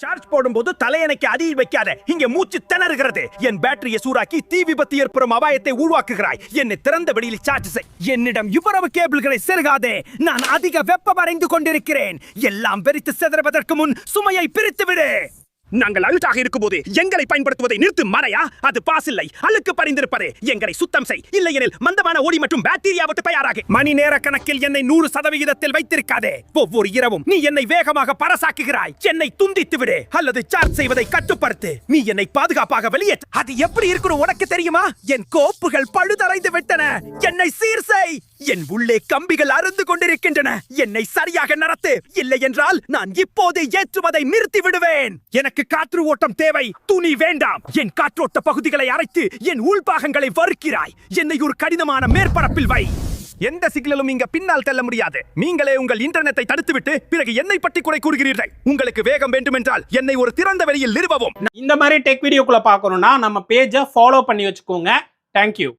Charge போடும்போது தலையணைக்கு அடியில் வைக்காத, இங்க மூச்சு திணறுகிறது. என் பேட்டரியை சூடாக்கி தீ விபத்து ஏற்படும் அபாயத்தை உருவாக்குகிறாய். என்னை திறந்த வெளியில் சார்ஜ் செய். என்னிடம் இவ்வளவு கேபிள்களை செருகாதே. நான் அதிக வெப்பம் அடைந்து கொண்டிருக்கிறேன். எல்லாம் வெறித்து சிதறுவதற்கு முன் சுமையை பிரித்து விடு. நாங்கள் அழுக்காக இருக்கும்போது எங்களை பயன்படுத்துவதை நிறுத்து மறையா. அது பாஸ் இல்லை, அழுக்கு பறிந்திருப்பது. எங்களை சுத்தம் செய், இல்லையெனில் மந்தமான ஓடி மற்றும் பாக்டீரியா விட்டு தயாராக. மணி நேர கணக்கில் என்னை 100% வைத்திருக்காதே. ஒவ்வொரு இரவும் நீ என்னை வேகமாக பரசாக்குகிறாய். என்னை துண்டித்து விடு அல்லது சார்ஜ் செய்வதை கட்டுப்படுத்து. நீ என்னை பாதுகாப்பாக வெளியேற்று. அது எப்படி இருக்கணும் உனக்கு தெரியுமா? என் கோப்புகள் பழுதடைந்து விட்டன. என்னை சீர் செய். என் உள்ளே கம்பிகள் அருந்து கொண்டிருக்கின்றன. என்னை சரியாக நடத்து, இல்லை என்றால் நான் இப்போது ஏற்றுவதை நிறுத்தி விடுவேன். எனக்கு காற்று ஓட்டம் தேவை, துணி வேண்டாம். என் காற்றோட்ட பகுதிகளை அரைத்து என் உள்பாகங்களை வறுக்கிறாய். என்னை ஒரு கடினமான மேற்பரப்பில் வை. எந்த சிக்னலும் இங்க பின்னால் செல்ல முடியாது. நீங்களே உங்கள் இன்டர்நெட்டை தடுத்துவிட்டு பிறகு என்னை பற்றி குறை கூறுகிறீர்கள். உங்களுக்கு வேகம் வேண்டுமென்றால் என்னை ஒரு திறந்த வெளியில் நிறுவவும். இந்த மாதிரி டெக் வீடியோக்குள்ள பார்க்கணும்னா நம்ம பேஜை ஃபாலோ பண்ணி வச்சுக்கோங்க. தேங்க்யூ.